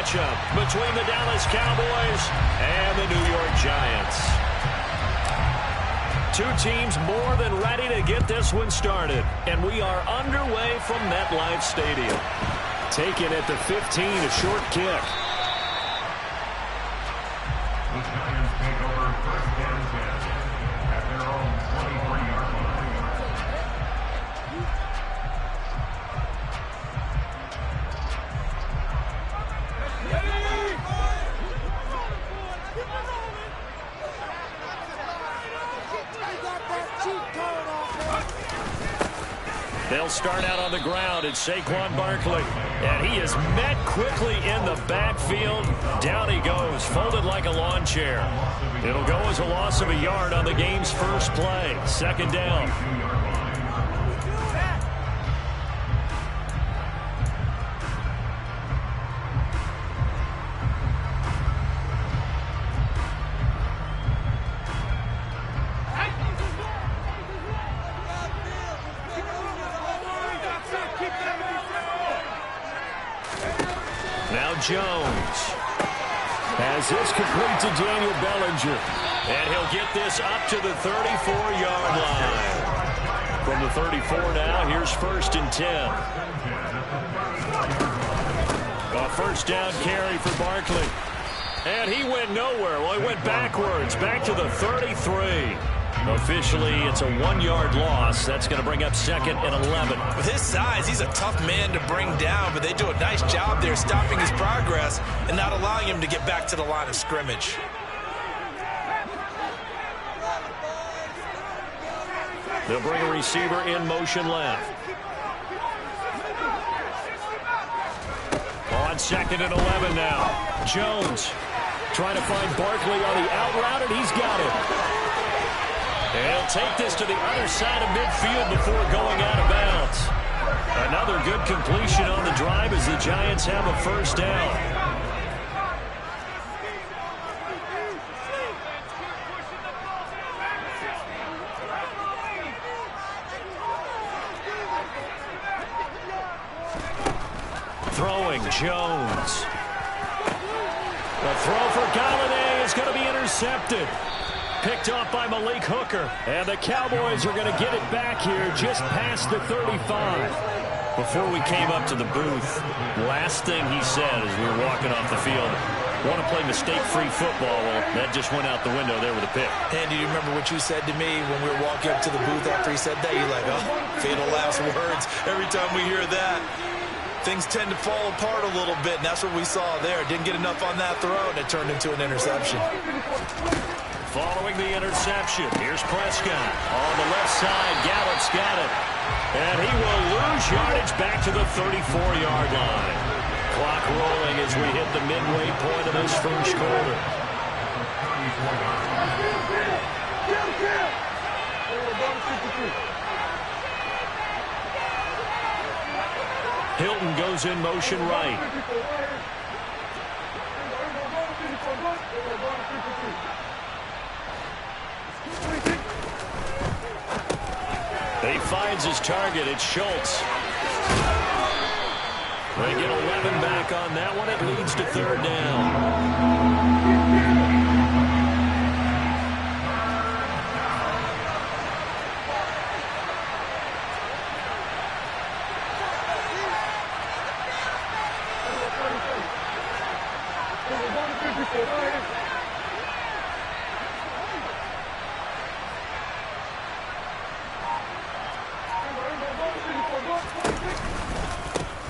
matchup between the Dallas Cowboys and the New York Giants. Two teams more than ready to get this one started, and we are underway from MetLife Stadium. Taken at the 15, a short kick. The Giants take over first and 10 at their own 23-yard line. They'll start out on the ground. It's Saquon Barkley. And he is met quickly in the backfield. Down he goes, folded like a lawn chair. It'll go as a loss of a yard on the game's first play. Second down. Jones has this complete to Daniel Bellinger, and he'll get this up to the 34-yard line. From the 34 now, here's first and 10. A first down carry for Barkley, and he went nowhere. Well, he went backwards, back to the 33. Officially, it's a 1-yard loss. That's going to bring up second and 11. With his size, he's a tough man to bring down, but they do a nice job there stopping his progress and not allowing him to get back to the line of scrimmage. They'll bring a receiver in motion left. On second and 11 now. Jones trying to find Barkley on the out route, and he's got it. He'll take this to the other side of midfield before going out of bounds. Another good completion on the drive as the Giants have a first down. Throwing Jones. The throw for Galladay is going to be intercepted. Picked off by Malik Hooker. And the Cowboys are going to get it back here just past the 35. Before we came up to the booth, last thing he said as we were walking off the field, want to play mistake-free football. Well, that just went out the window there with a pick. Andy, do you remember what you said to me when we were walking up to the booth after he said that? You're like, oh, fatal last words. Every time we hear that, things tend to fall apart a little bit, and that's what we saw there. Didn't get enough on that throw, and it turned into an interception. Following the interception, here's Prescott. On the left side, Gallup's got it. And he will lose yardage back to the 34-yard line. Clock rolling as we hit the midway point of this first quarter. Hilton goes in motion right. He finds his target. It's Schultz. They get 11 back on that one. It leads to third down.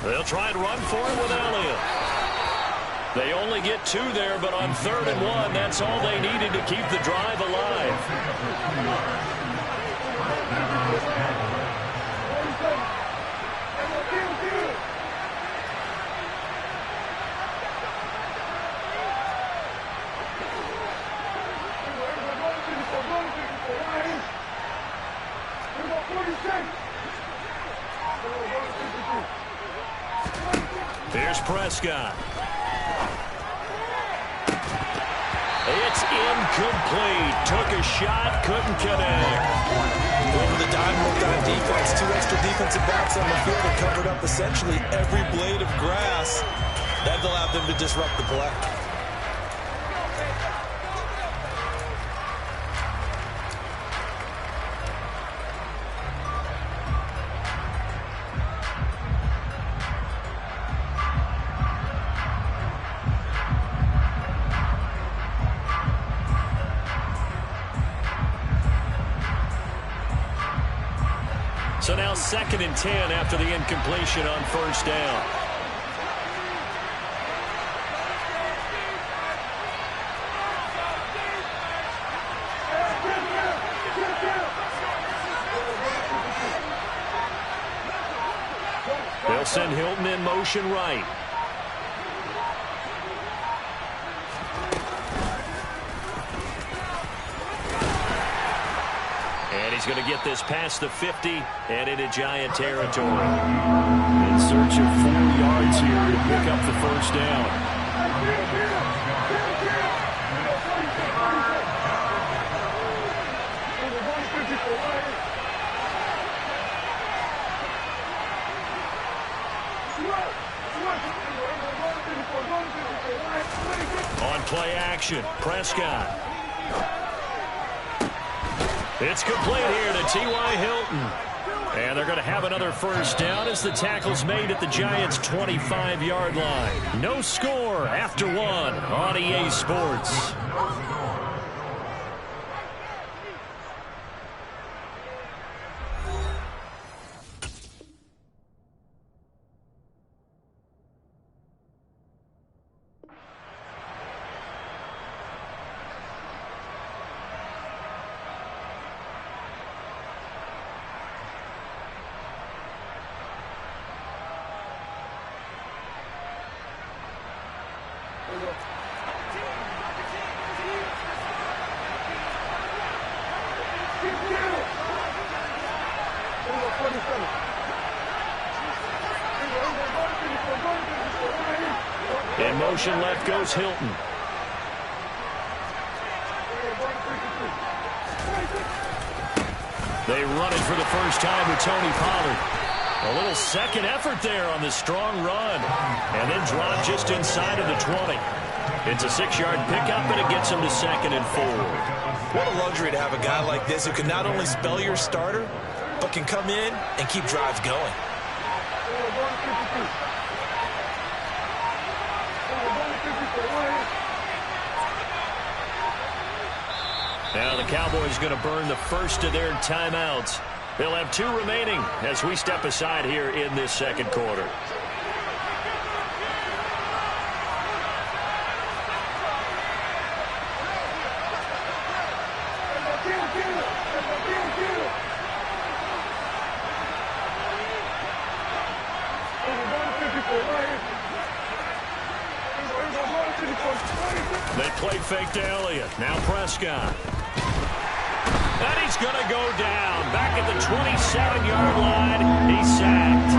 They'll try and run for it with Elliott. They only get 2 there, but on 3rd and 1, that's all they needed to keep the drive alive. Here's Prescott. It's incomplete. Took a shot, couldn't connect. Over the dime looked on defense. 2 extra defensive backs on the field and covered up essentially every blade of grass. That allowed them to disrupt the play. So now 2nd and 10 after the incompletion on first down. They'll send Hilton in motion right. And he's going to get this past the 50 and into Giant territory. In search of 4 yards here to pick up the first down. On play action, Prescott. It's complete here to T.Y. Hilton. And they're going to have another first down as the tackle's made at the Giants' 25-yard line. No score after 1 on EA Sports. In motion left goes Hilton. They run it for the first time with Tony Pollard. A little second effort there on the strong run. And then drop just inside of the 20. It's a 6-yard pickup, and it gets him to 2nd and 4. What a luxury to have a guy like this who can not only spell your starter, but can come in and keep drives going. Now the Cowboys going to burn the first of their timeouts. They'll have 2 remaining as we step aside here in this second quarter. They play fake to Elliott. Now Prescott. And he's going to go down. Back at the 27-yard line. He's sacked.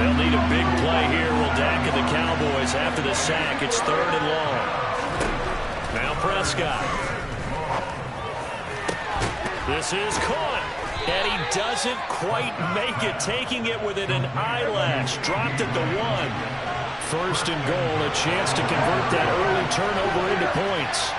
They'll need a big play here. Will Dak and the Cowboys after the sack. It's 3rd and long. Now Prescott. This is caught. And he doesn't quite make it. Taking it within an eyelash. Dropped at the 1. 1st and goal, a chance to convert that early turnover into points.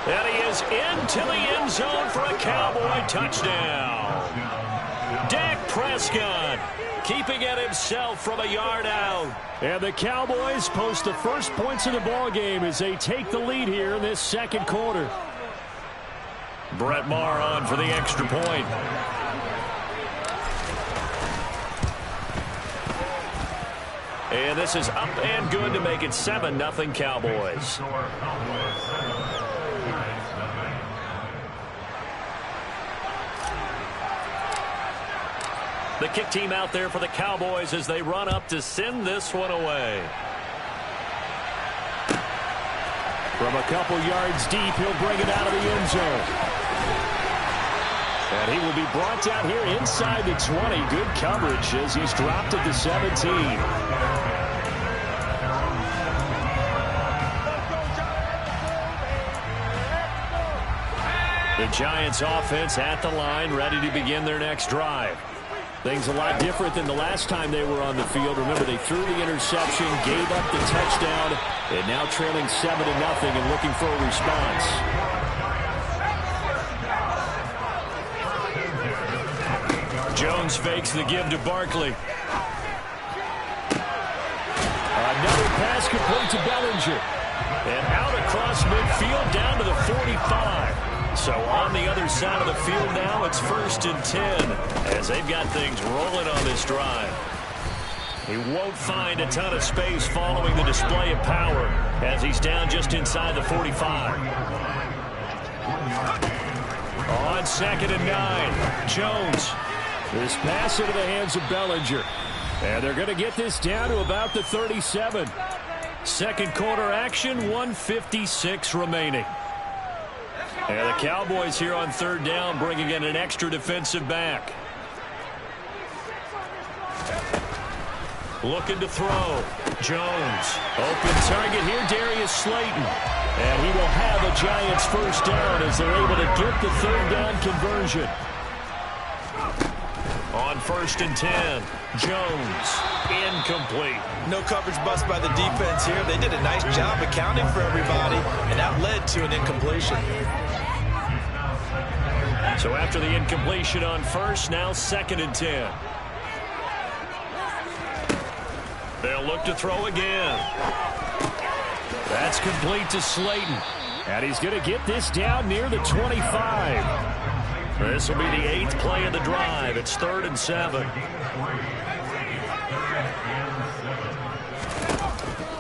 And he is into the end zone for a Cowboy touchdown. Dak Prescott keeping it himself from a yard out. And the Cowboys post the first points of the ball game as they take the lead here in this second quarter. Brett Maher on for the extra point. And this is up and good to make it 7-0 Cowboys. The kick team out there for the Cowboys as they run up to send this one away. From a couple yards deep, he'll bring it out of the end zone. And he will be brought down here inside the 20. Good coverage as he's dropped at the 17. The Giants offense at the line, ready to begin their next drive. Things a lot different than the last time they were on the field. Remember, they threw the interception, gave up the touchdown, and now trailing 7-0 and looking for a response. Jones fakes the give to Barkley. Another pass complete to Bellinger. And out across midfield down to the 45. So on the other side of the field now, it's 1st and 10 as they've got things rolling on this drive. He won't find a ton of space following the display of power as he's down just inside the 45. On 2nd and 9, Jones. This pass into the hands of Bellinger. And they're going to get this down to about the 37. Second quarter action, 1:56 remaining. And the Cowboys here on 3rd down bringing in an extra defensive back. Looking to throw. Jones. Open target here, Darius Slayton. And he will have a Giants 1st down as they're able to get the 3rd down conversion. On 1st and 10, Jones, incomplete. No coverage bust by the defense here. They did a nice job accounting for everybody, and that led to an incompletion. So after the incompletion on 1st, now 2nd and 10. They'll look to throw again. That's complete to Slayton. And he's going to get this down near the 25. This will be the 8th play of the drive. It's 3rd and 7.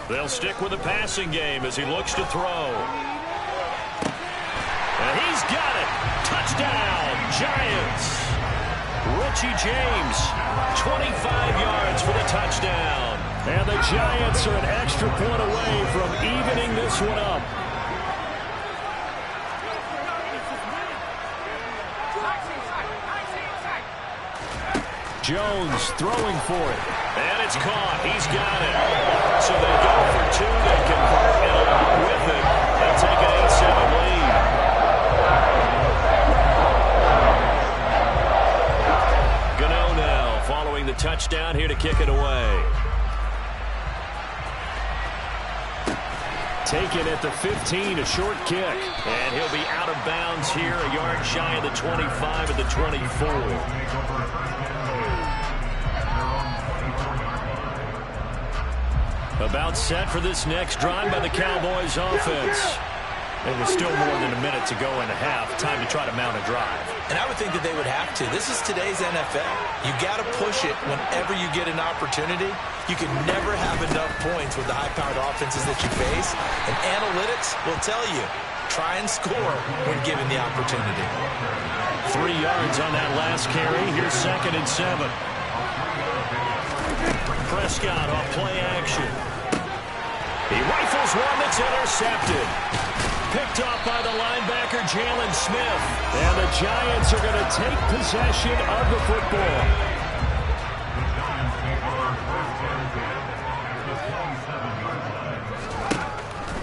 They'll stick with the passing game as he looks to throw. And he's got it. Touchdown, Giants. Richie James, 25 yards for the touchdown. And the Giants are an extra point away from evening this one up. Jones throwing for it. And it's caught. He's got it. So they go for 2. They convert, and along with it, they'll take an 8-7 lead. Gano now following the touchdown here to kick it away. Taken at the 15, a short kick. And he'll be out of bounds here, a yard shy of the 25 at the 24. About set for this next drive by the Cowboys offense. It was still more than a minute to go in the half. Time to try to mount a drive. And I would think that they would have to. This is today's NFL. You got to push it whenever you get an opportunity. You can never have enough points with the high-powered offenses that you face. And analytics will tell you, try and score when given the opportunity. 3 yards on that last carry. Here's 2nd and 7. Prescott off play action. He rifles one that's intercepted. Picked off by the linebacker, Jalen Smith. And the Giants are going to take possession of the football.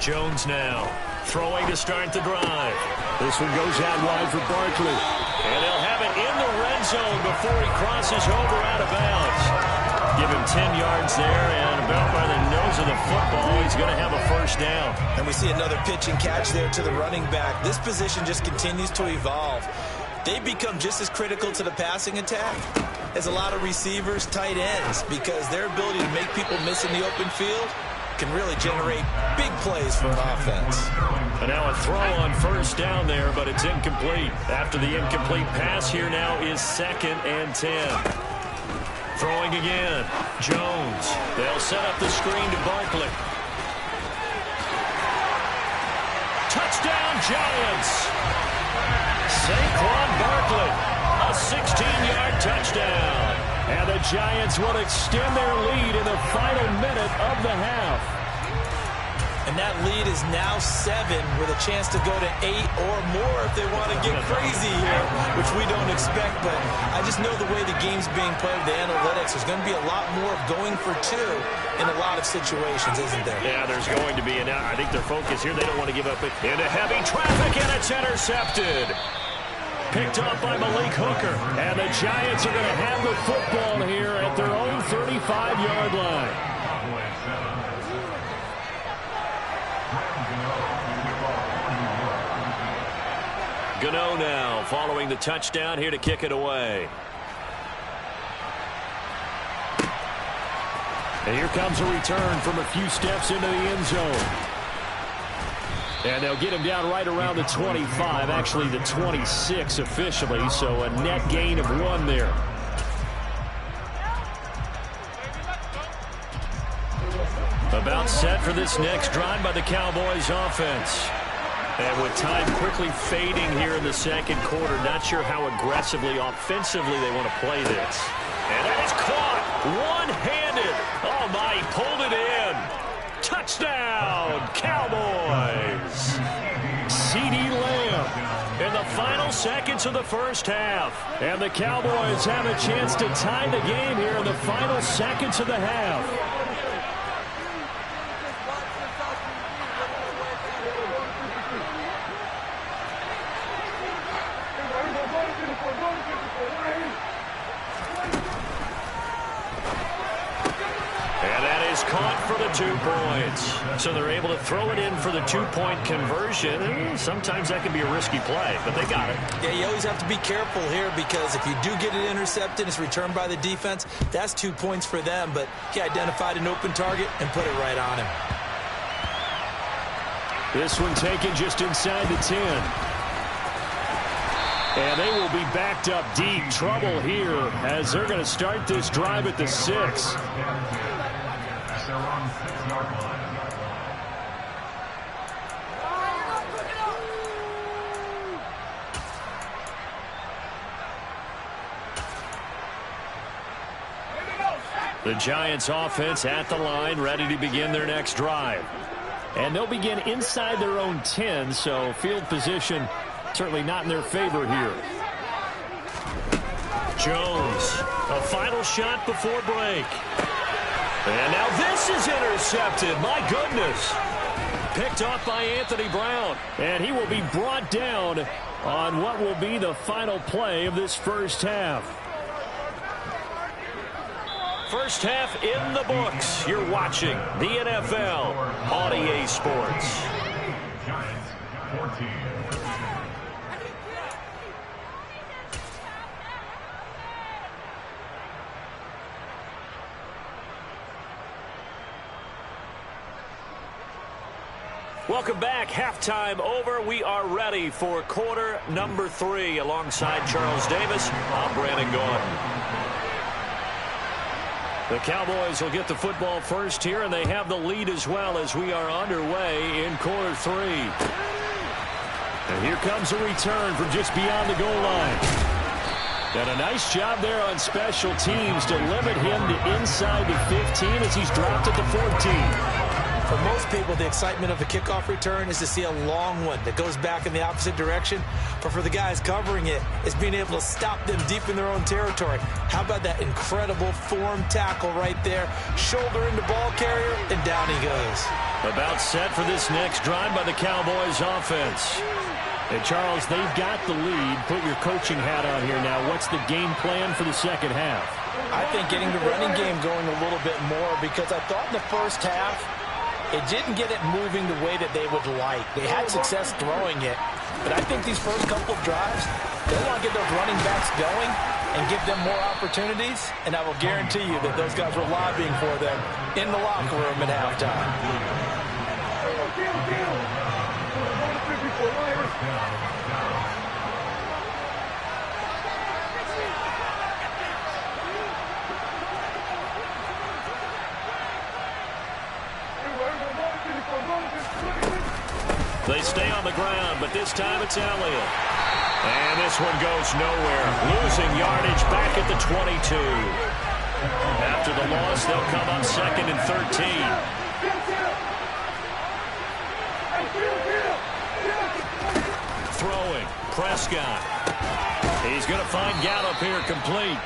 Jones now throwing to start the drive. This one goes out wide for Barkley. And they'll have it in the red zone before he crosses over out of bounds. Give him 10 yards there, and about by the nose of the football, he's going to have a 1st down. And we see another pitch and catch there to the running back. This position just continues to evolve. They become just as critical to the passing attack as a lot of receivers, tight ends, because their ability to make people miss in the open field can really generate big plays for an offense. And now a throw on 1st down there, but it's incomplete. After the incomplete pass, here now is 2nd and 10. Throwing again. Jones. They'll set up the screen to Barkley. Touchdown, Giants. Saquon Barkley. A 16-yard touchdown. And the Giants will extend their lead in the final minute of the half. And And that lead is now 7 with a chance to go to 8 or more if they want to get crazy here, which we don't expect. But I just know the way the game's being played, the analytics, there's going to be a lot more of going for 2 in a lot of situations, isn't there? Yeah, there's going to be. And I think their focus here, they don't want to give up it into heavy traffic, and it's intercepted. Picked up by Malik Hooker. And the Giants are going to have the football here at their own 35-yard line. Gano now following the touchdown here to kick it away. And here comes a return from a few steps into the end zone. And they'll get him down right around the 25, actually the 26 officially, so a net gain of 1 there. About set for this next drive by the Cowboys offense. And with time quickly fading here in the second quarter, not sure how aggressively, offensively they want to play this. And that is caught one-handed. Oh, my, he pulled it in. Touchdown, Cowboys. CeeDee Lamb in the final seconds of the first half. And the Cowboys have a chance to tie the game here in the final seconds of the half. Caught for the 2 points. So they're able to throw it in for the 2-point conversion. Sometimes that can be a risky play, but they got it. Yeah, you always have to be careful here because if you do get it intercepted, it's returned by the defense. That's 2 points for them, but he identified an open target and put it right on him. This one taken just inside the 10. And they will be backed up deep. Trouble here as they're going to start this drive at the 6. The Giants offense at the line, ready to begin their next drive. And they'll begin inside their own 10, so field position certainly not in their favor here. Jones, a final shot before break. And now this is intercepted. My goodness. Picked off by Anthony Brown. And he will be brought down on what will be the final play of this first half. First half in the books. You're watching the NFL on EA Sports. Giants 14. Welcome back. Halftime over. We are ready for quarter number 3. Alongside Charles Davis, I'm Brandon Gaudin. The Cowboys will get the football first here, and they have the lead as well as we are underway in quarter 3. And here comes a return from just beyond the goal line. And a nice job there on special teams to limit him to inside the 15 as he's dropped at the 14. For most people, the excitement of a kickoff return is to see a long one that goes back in the opposite direction. But for the guys covering it, it's being able to stop them deep in their own territory. How about that incredible form tackle right there? Shoulder into ball carrier, and down he goes. About set for this next drive by the Cowboys offense. And Charles, they've got the lead. Put your coaching hat on here now. What's the game plan for the second half? I think getting the running game going a little bit more because I thought in the first half, it didn't get it moving the way that they would like. They had success throwing it, but I think these first couple of drives, they want to get those running backs going and give them more opportunities, and I will guarantee you that those guys were lobbying for them in the locker room at halftime. They stay on the ground, but this time it's Elliott. And this one goes nowhere. Losing yardage back at the 22. After the loss, they'll come up 2nd and 13. Prescott. He's going to find Gallup here complete.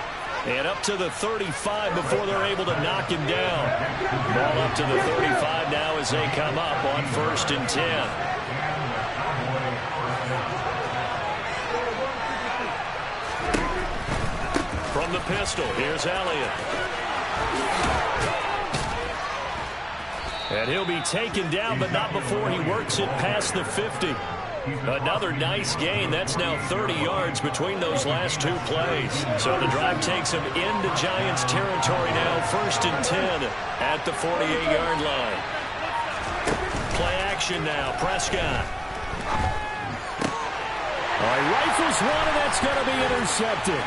And up to the 35 before they're able to knock him down. Ball up to the 35 now as they come up on 1st and 10. From the pistol, here's Elliott. And he'll be taken down, but not before he works it past the 50. Another nice gain. That's now 30 yards between those last 2 plays. So the drive takes him into Giants territory now. 1st and 10 at the 48-yard line. Play action now. Prescott. All right, rifles one, and that's going to be intercepted.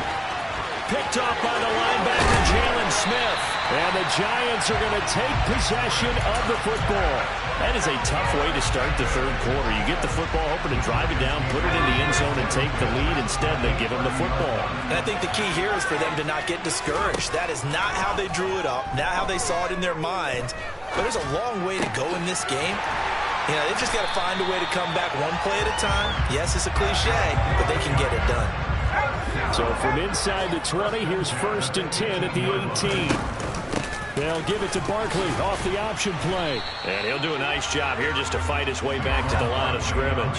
Picked off by the linebacker, Jalen Smith. And the Giants are going to take possession of the football. That is a tough way to start the 3rd quarter. You get the football, hoping to drive it down, put it in the end zone, and take the lead. Instead, they give him the football. And I think the key here is for them to not get discouraged. That is not how they drew it up, not how they saw it in their minds. But there's a long way to go in this game. You know, they've just got to find a way to come back one play at a time. Yes, it's a cliche, but they can get it done. So from inside the 20, here's 1st and 10 at the 18. They'll give it to Barkley off the option play. And he'll do a nice job here just to fight his way back to the line of scrimmage.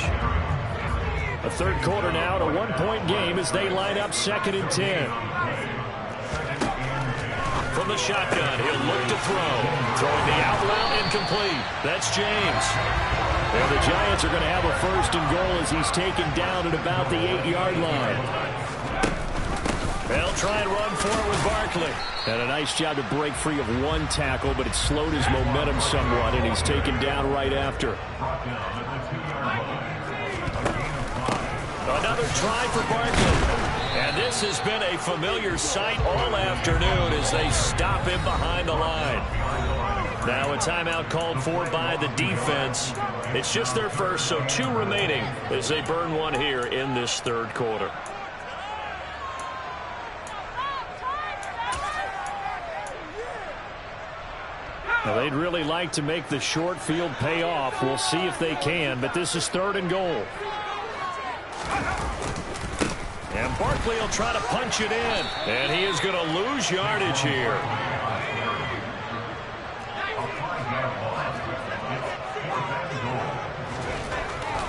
A 3rd quarter now, a 1-point game as they line up 2nd and 10. From the shotgun, he'll look to throw. Throwing the out route incomplete. That's James. And the Giants are going to have a 1st and goal as he's taken down at about the 8-yard line. They'll try and run for it with Barkley. And a nice job to break free of 1 tackle, but it slowed his momentum somewhat, and he's taken down right after. Another try for Barkley. And this has been a familiar sight all afternoon as they stop him behind the line. Now a timeout called for by the defense. It's just their first, so 2 remaining as they burn 1 here in this 3rd quarter. Now they'd really like to make the short field pay off. We'll see if they can, but this is 3rd and goal. And Barkley will try to punch it in. And he is going to lose yardage here.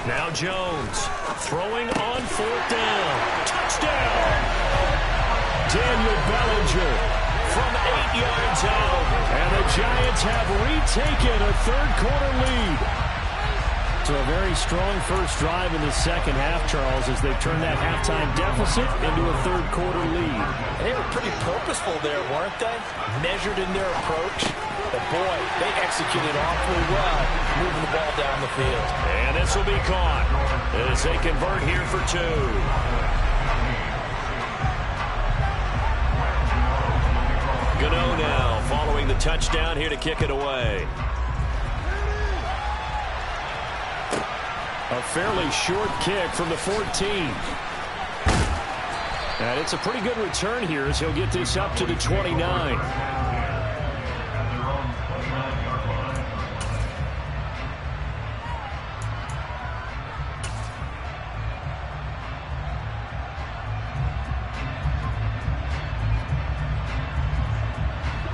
Now Jones throwing on 4th down. Touchdown! Daniel Bellinger from 8 yards out. And the Giants have retaken a 3rd quarter lead. So a very strong first drive in the 2nd half, Charles, as they've turned that halftime deficit into a 3rd quarter lead. And they were pretty purposeful there, weren't they? Measured in their approach. But boy, they executed awfully well, moving the ball down the field. And this will be caught as they convert here for 2. Gano now following the touchdown here to kick it away. A fairly short kick from the 14. And it's a pretty good return here as he'll get this up to the 29.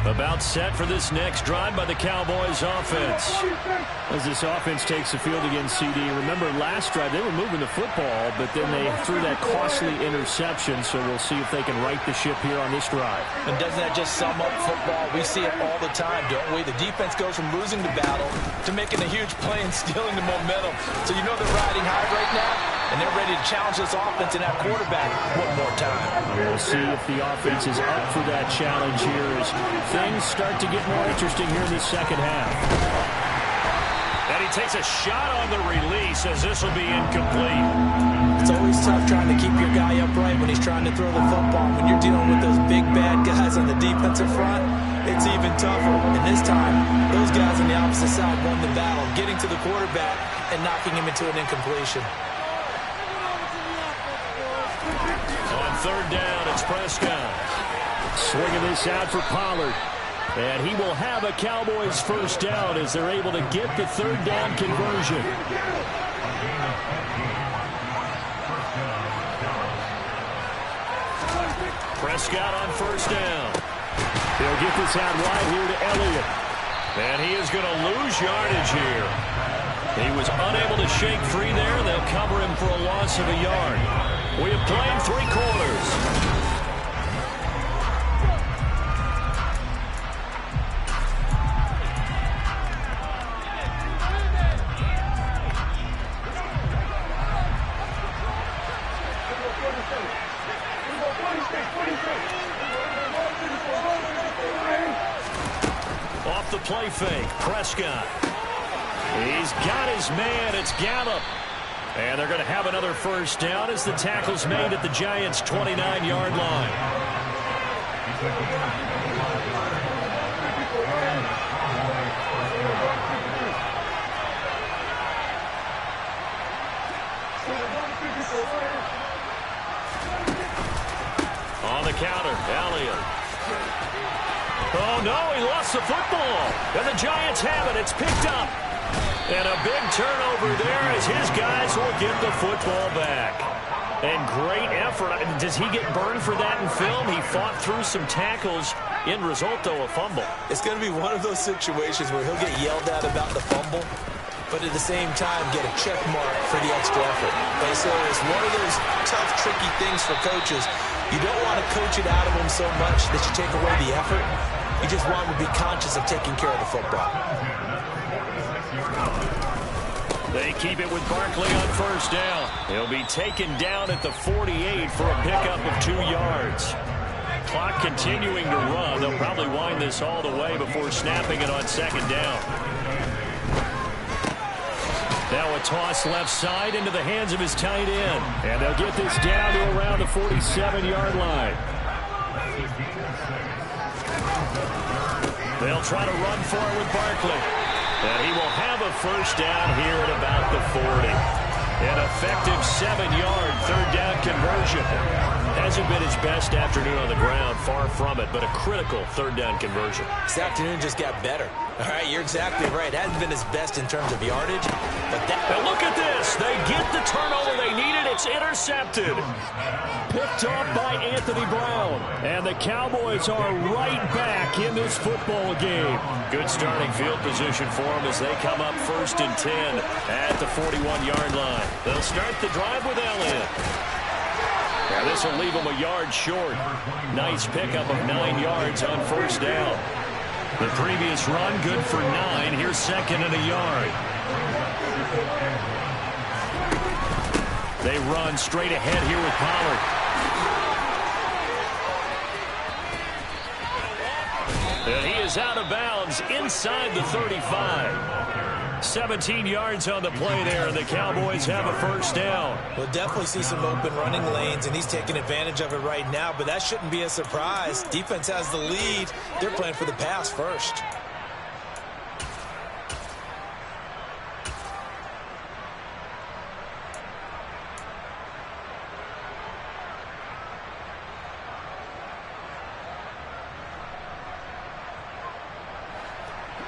About set for this next drive by the Cowboys offense. As this offense takes the field against CD. Remember last drive they were moving the football, but then they threw that costly interception, so we'll see if they can right the ship here on this drive. And doesn't that just sum up football? We see it all the time, don't we? The defense goes from losing the battle to making a huge play and stealing the momentum. So you know they're riding high right now, and they're ready to challenge this offense and that quarterback one more time. We'll see if the offense is up for that challenge here as things start to get more interesting here in the 2nd half. And he takes a shot on the release as this will be incomplete. It's always tough trying to keep your guy upright when he's trying to throw the football. When you're dealing with those big bad guys on the defensive front, it's even tougher. And this time, those guys on the opposite side won the battle, getting to the quarterback and knocking him into an incompletion. On 3rd down, it's Prescott. Swinging this out for Pollard. And he will have a Cowboys 1st down as they're able to get the 3rd down conversion. Prescott on first down. He'll get this out wide here to Elliott. And he is going to lose yardage here. He was unable to shake free there. They'll cover him for a loss of a yard. We have played 3 quarters. Off the play fake, Prescott. He's got his man. It's Gallup. And they're going to have another first down as the tackle's made at the Giants' 29-yard line. On the counter, Elliott. Oh, no, he lost the football. And the Giants have it. It's picked up. And a big turnover there as his guys will get the football back. And great effort. Does he get burned for that in film? He fought through some tackles. End result, though, a fumble. It's going to be one of those situations where he'll get yelled at about the fumble, but at the same time get a check mark for the extra effort. And so it's one of those tough, tricky things for coaches. You don't want to coach it out of them so much that you take away the effort. You just want them to be conscious of taking care of the football. They keep it with Barkley on first down. He'll be taken down at the 48 for a pickup of 2 yards. Clock continuing to run. They'll probably wind this all the way before snapping it on second down. Now a toss left side into the hands of his tight end. And they'll get this down to around the 47-yard line. They'll try to run for it with Barkley. And he will have a first down here at about the 40. An effective 7-yard third down conversion. Hasn't been his best afternoon on the ground, far from it, but a critical third down conversion. This afternoon just got better. All right, you're exactly right. It hasn't been his best in terms of yardage, but that... Now look at this. They get the turnover they needed. It's intercepted. Picked off by Anthony Brown. And the Cowboys are right back in this football game. Good starting field position for them as they come up 1st and 10 at the 41-yard line. They'll start the drive with Elliott. Now this will leave them a yard short. Nice pickup of 9 yards on first down. The previous run good for 9. Here's 2nd and a yard. They run straight ahead here with Pollard. And he is out of bounds inside the 35. 17 yards on the play there, and the Cowboys have a first down. We'll definitely see some open running lanes, and he's taking advantage of it right now, but that shouldn't be a surprise. Defense has the lead. They're playing for the pass first.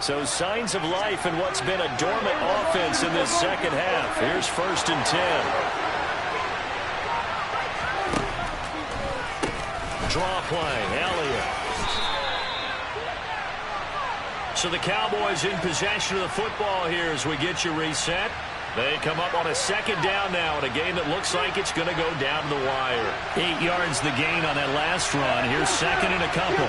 So signs of life in what's been a dormant offense in this second half. Here's 1st and 10. Draw play, Elliott. So the Cowboys in possession of the football here as we get you reset. They come up on a 2nd down now in a game that looks like it's going to go down to the wire. 8 yards the gain on that last run. Here's 2nd and a couple.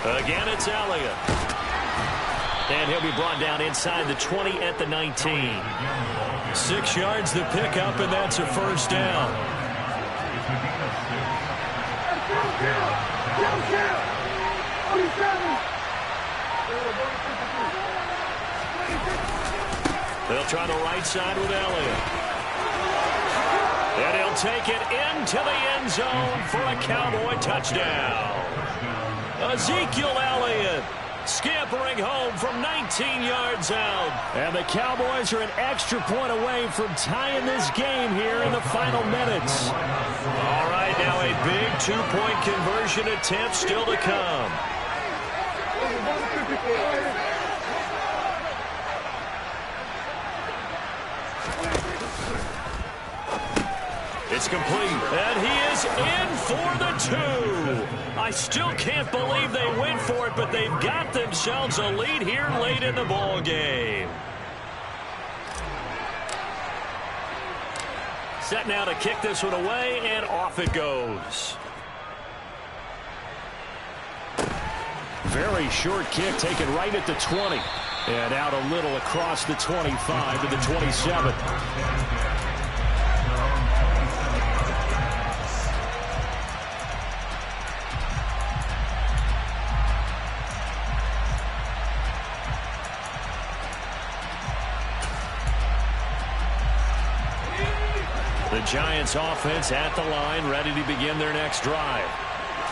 Again, it's Elliott. And he'll be brought down inside the 20 at the 19. 6 yards the pickup, and that's a first down. They'll try the right side with Elliott. And he'll take it into the end zone for a Cowboy touchdown. Ezekiel Elliott scampering home from 19 yards out. And the Cowboys are an extra point away from tying this game here in the final minutes. All right, now a big two-point conversion attempt still to come. It's complete, and he is in for the two. I still can't believe they went for it, but they've got themselves a lead here late in the ball game. Set now to kick this one away, and off it goes. Very short kick taken right at the 20. And out a little across the 25 to the 27. The Giants offense at the line, ready to begin their next drive.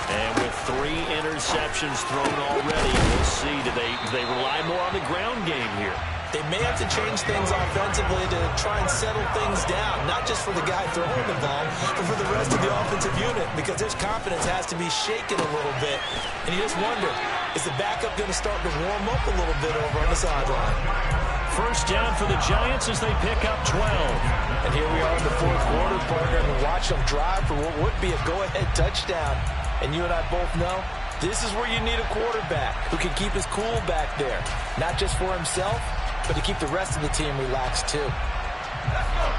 And with 3 interceptions thrown already, we'll see. Do they rely more on the ground game here? They may have to change things offensively to try and settle things down, not just for the guy throwing the ball, but for the rest of the offensive unit, because his confidence has to be shaken a little bit. And you just wonder, is the backup going to start to warm up a little bit over on the sideline? First down for the Giants as they pick up 12. And here we are in the fourth quarter, partner, and watch them drive for what would be a go-ahead touchdown. And you and I both know this is where you need a quarterback who can keep his cool back there, not just for himself, but to keep the rest of the team relaxed too.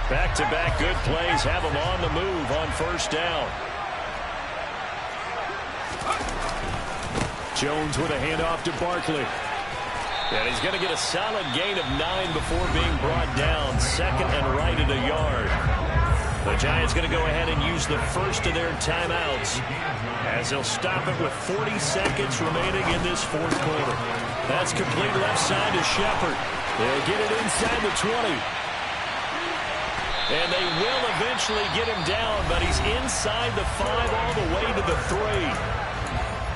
Back-to-back good plays have him on the move on first down. Jones with a handoff to Barkley. And he's going to get a solid gain of 9 before being brought down. Second and right at a yard. The Giants going to go ahead and use the first of their timeouts as they'll stop it with 40 seconds remaining in this fourth quarter. That's complete left side to Shepard. They'll get it inside the 20. And they will eventually get him down, but he's inside the 5 all the way to the 3.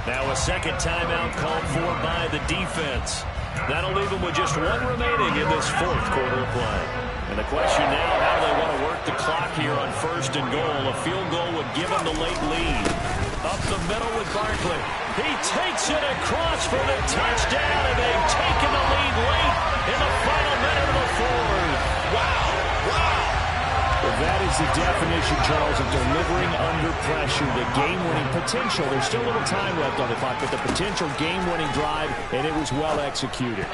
Now a second timeout called for by the defense. That'll leave them with just 1 remaining in this fourth quarter of play. And the question now, how they want to work the clock here on first and goal. A field goal would give them the late lead. Up the middle with Barkley. He takes it across for the touchdown, and they've taken the lead late in the final minute of the fourth. Wow. Well, that is the definition, Charles, of delivering under pressure. The game-winning potential. There's still a little time left on the clock, but the potential game-winning drive, and it was well executed.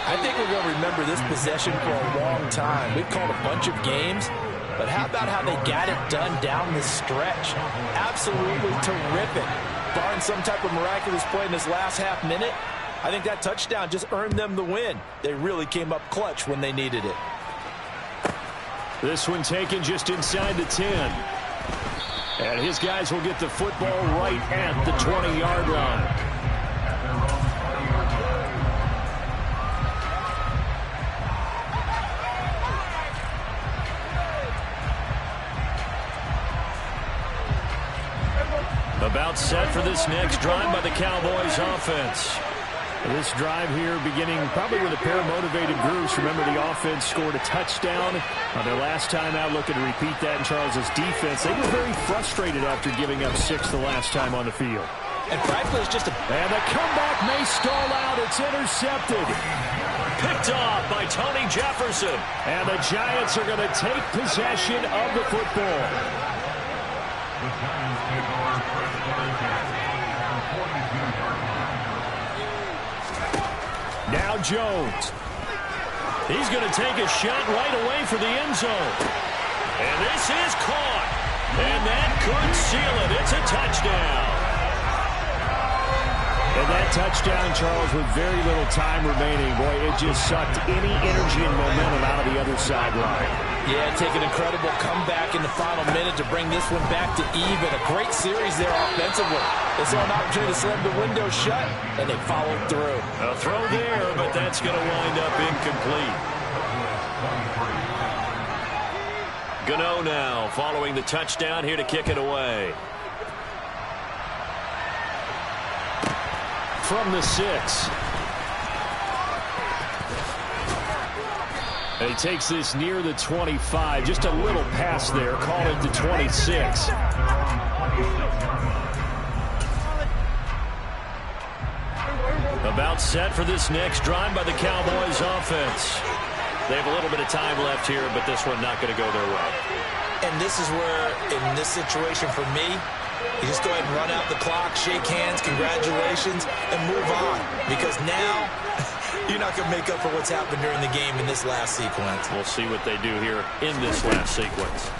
I think we're going to remember this possession for a long time. We've called a bunch of games, but how about how they got it done down the stretch? Absolutely terrific. Barring some type of miraculous play in this last half minute, I think that touchdown just earned them the win. They really came up clutch when they needed it. This one taken just inside the 10. And his guys will get the football right at the 20-yard line. About set for this next drive by the Cowboys offense. This drive here beginning probably with a pair of motivated groups. Remember, the offense scored a touchdown on their last time out. Looking to repeat that in Charles's defense. They were very frustrated after giving up 6 the last time on the field. And frankly, it's just a... And the comeback may stall out. It's intercepted. Picked off by Tony Jefferson. And the Giants are going to take possession of the football. The Giants take over first down at the 42-yard line. Now Jones. He's going to take a shot right away for the end zone. And this is caught. And that could seal it. It's a touchdown. And that touchdown, Charles, with very little time remaining. Boy, it just sucked any energy and momentum out of the other sideline. Yeah, take an incredible comeback in the final minute to bring this one back to even. A great series there offensively. They saw an opportunity to slam the window shut, and they followed through. A throw there, but that's going to wind up incomplete. Gano now following the touchdown here to kick it away. From the 6. And he takes this near the 25. Just a little pass there. Call it the 26. About set for this next drive by the Cowboys offense. They have a little bit of time left here, but this one not going to go their way. And this is where, in this situation for me, you just go ahead and run out the clock, shake hands, congratulations, and move on. Because now, you're not going to make up for what's happened during the game in this last sequence. We'll see what they do here in this last sequence.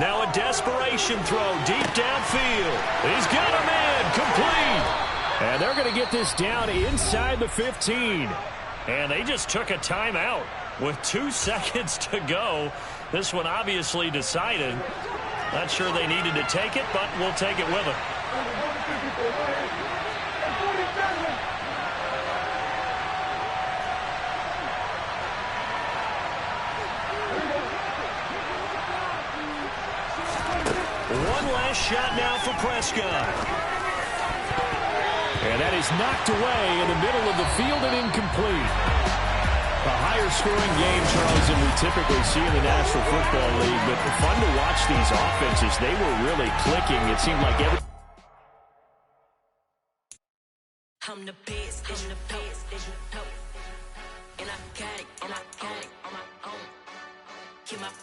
Now a desperation throw deep downfield. He's got a man complete. And they're going to get this down inside the 15. And they just took a timeout with 2 seconds to go. This one obviously decided. Not sure they needed to take it, but we'll take it with them. One last shot now for Prescott. And that is knocked away in the middle of the field and incomplete. A higher scoring game, Charles, than we typically see in the National Football League. But fun to watch these offenses. They were really clicking. It seemed like every... I'm the best.